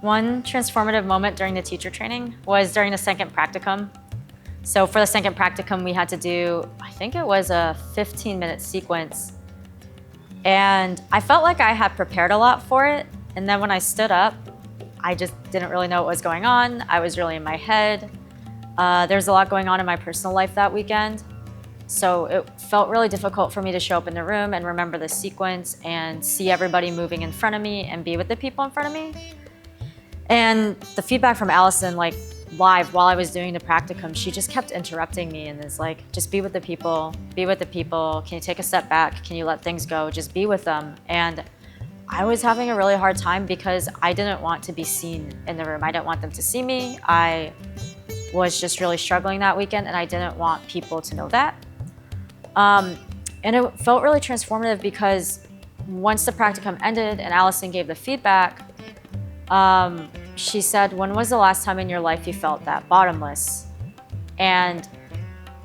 One transformative moment during the teacher training was during the second practicum. So for the second practicum, we had to do, I think it was a 15-minute sequence. And I felt like I had prepared a lot for it. And then when I stood up, I just didn't really know what was going on. I was really in my head. There's a lot going on in my personal life that weekend. So it felt really difficult for me to show up in the room and remember the sequence and see everybody moving in front of me and be with the people in front of me. And the feedback from Allison, like live while I was doing the practicum, she just kept interrupting me and is like, just be with the people, be with the people. Can you take a step back? Can you let things go? Just be with them. And I was having a really hard time because I didn't want to be seen in the room. I didn't want them to see me. I was just really struggling that weekend and I didn't want people to know that. And it felt really transformative because once the practicum ended and Allison gave the feedback, she said, when was the last time in your life you felt that bottomless? And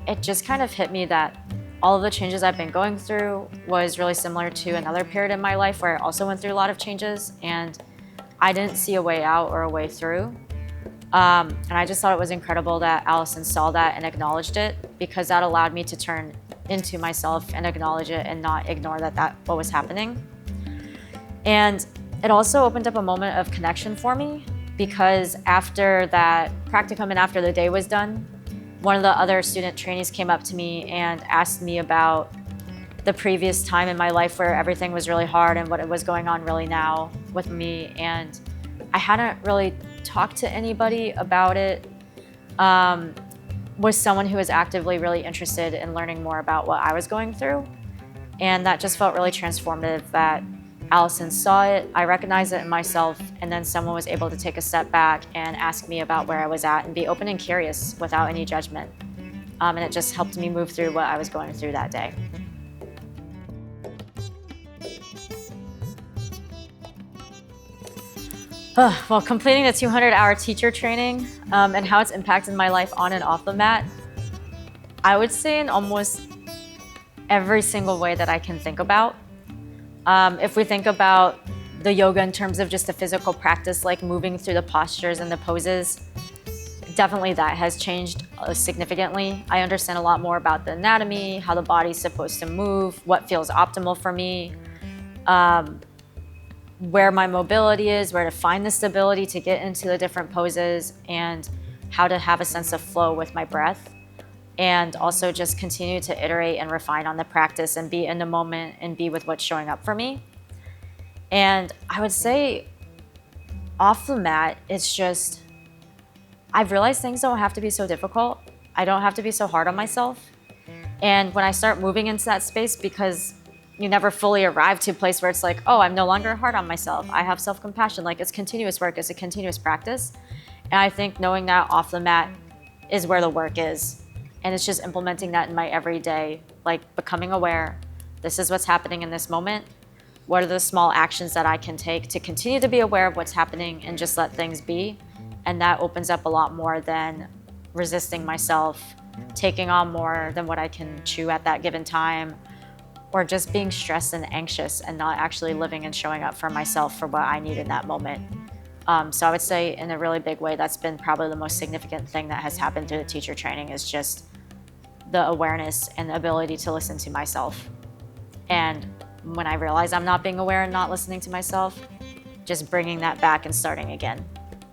it just kind of hit me that all of the changes I've been going through was really similar to another period in my life where I also went through a lot of changes and I didn't see a way out or a way through. And I just thought it was incredible that Allison saw that and acknowledged it, because that allowed me to turn into myself and acknowledge it and not ignore what was happening. And it also opened up a moment of connection for me, because after that practicum and after the day was done, one of the other student trainees came up to me and asked me about the previous time in my life where everything was really hard and what was going on really now with me. And I hadn't really talked to anybody about it. Was someone who was actively really interested in learning more about what I was going through. And that just felt really transformative that Allison saw it, I recognized it in myself, and then someone was able to take a step back and ask me about where I was at and be open and curious without any judgment. And it just helped me move through what I was going through that day. Well, completing the 200-hour teacher training and how it's impacted my life on and off the mat, I would say in almost every single way that I can think about. If we think about the yoga in terms of just a physical practice, like moving through the postures and the poses, definitely that has changed significantly. I understand a lot more about the anatomy, how the body's supposed to move, what feels optimal for me, where my mobility is, where to find the stability to get into the different poses, and how to have a sense of flow with my breath. And also just continue to iterate and refine on the practice and be in the moment and be with what's showing up for me. And I would say off the mat, it's just, I've realized things don't have to be so difficult. I don't have to be so hard on myself. And when I start moving into that space, because you never fully arrive to a place where it's like, oh, I'm no longer hard on myself. I have self-compassion. Like, it's continuous work, it's a continuous practice. And I think knowing that off the mat is where the work is. And it's just implementing that in my everyday, like becoming aware, this is what's happening in this moment. What are the small actions that I can take to continue to be aware of what's happening and just let things be? And that opens up a lot more than resisting myself, taking on more than what I can chew at that given time, or just being stressed and anxious and not actually living and showing up for myself for what I need in that moment. So I would say in a really big way, that's been probably the most significant thing that has happened through the teacher training, is just the awareness and the ability to listen to myself. And when I realize I'm not being aware and not listening to myself, just bringing that back and starting again,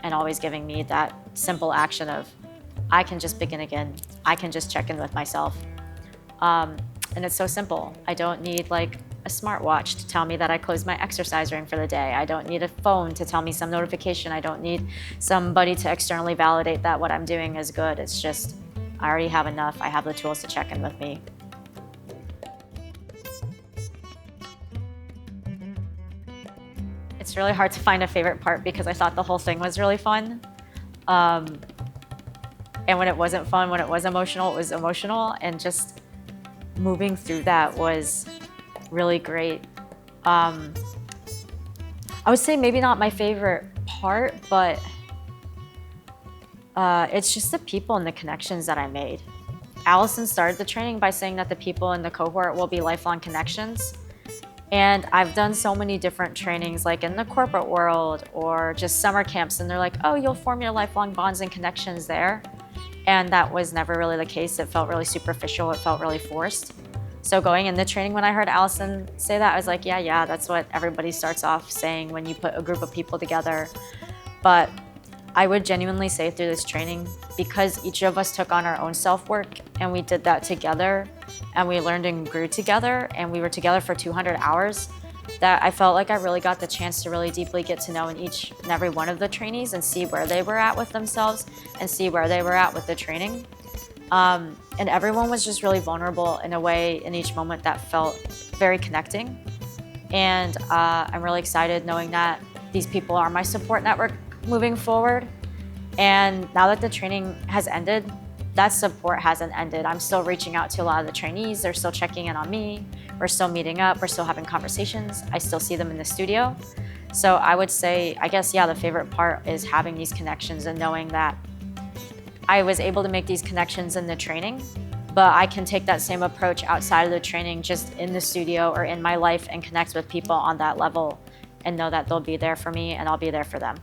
and always giving me that simple action of, I can just begin again. I can just check in with myself. And it's so simple. I don't need like a smartwatch to tell me that I closed my exercise ring for the day. I don't need a phone to tell me some notification. I don't need somebody to externally validate that what I'm doing is good. It's just, I already have enough. I have the tools to check in with me. It's really hard to find a favorite part because I thought the whole thing was really fun. And when it wasn't fun, when it was emotional, it was emotional. And just moving through that was really great. I would say maybe not my favorite part, but it's just the people and the connections that I made. Allison started the training by saying that the people in the cohort will be lifelong connections. And I've done so many different trainings, like in the corporate world or just summer camps, and they're like, oh, you'll form your lifelong bonds and connections there. And that was never really the case. It felt really superficial. It felt really forced. So going in the training, when I heard Allison say that, I was like, yeah, that's what everybody starts off saying when you put a group of people together. But I would genuinely say through this training, because each of us took on our own self-work and we did that together and we learned and grew together and we were together for 200 hours, that I felt like I really got the chance to really deeply get to know in each and every one of the trainees and see where they were at with themselves and see where they were at with the training. And everyone was just really vulnerable in a way in each moment that felt very connecting. And I'm really excited knowing that these people are my support network moving forward. And now that the training has ended, that support hasn't ended. I'm still reaching out to a lot of the trainees. They're still checking in on me. We're still meeting up. We're still having conversations. I still see them in the studio. So I would say, I guess, yeah, the favorite part is having these connections and knowing that I was able to make these connections in the training, but I can take that same approach outside of the training, just in the studio or in my life, and connect with people on that level and know that they'll be there for me and I'll be there for them.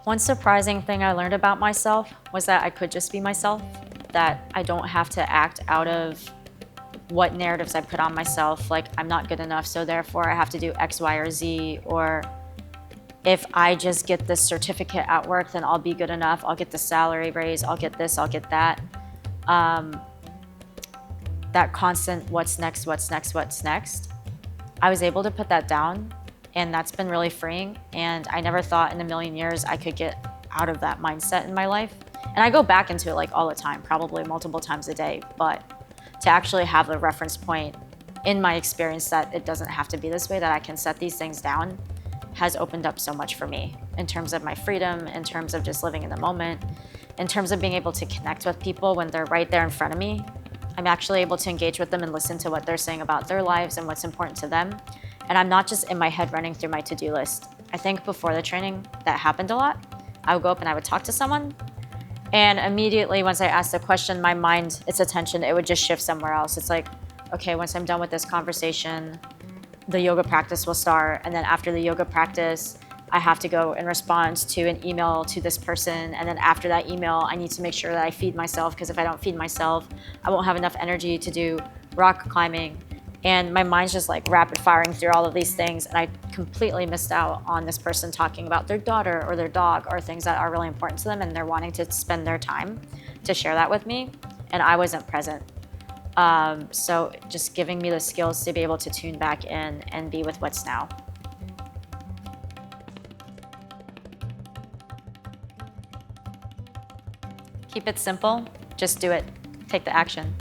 One surprising thing I learned about myself was that I could just be myself, that I don't have to act out of what narratives I put on myself, like I'm not good enough, so therefore I have to do X, Y, or Z, or if I just get this certificate at work, then I'll be good enough, I'll get the salary raise, I'll get this, I'll get that. That constant what's next, what's next, what's next. I was able to put that down, and that's been really freeing, and I never thought in a million years I could get out of that mindset in my life. And I go back into it like all the time, probably multiple times a day, but to actually have the reference point in my experience that it doesn't have to be this way, that I can set these things down, has opened up so much for me in terms of my freedom, in terms of just living in the moment, in terms of being able to connect with people when they're right there in front of me. I'm actually able to engage with them and listen to what they're saying about their lives and what's important to them. And I'm not just in my head running through my to-do list. I think before the training, that happened a lot. I would go up and I would talk to someone, and immediately once I asked the question, my mind, its attention, it would just shift somewhere else. It's like, okay, once I'm done with this conversation, the yoga practice will start. And then after the yoga practice, I have to go and respond to an email to this person. And then after that email, I need to make sure that I feed myself, because if I don't feed myself, I won't have enough energy to do rock climbing. And my mind's just like rapid firing through all of these things. And I completely missed out on this person talking about their daughter or their dog or things that are really important to them. And they're wanting to spend their time to share that with me. And I wasn't present. So just giving me the skills to be able to tune back in and be with what's now. Keep it simple. Just do it. Take the action.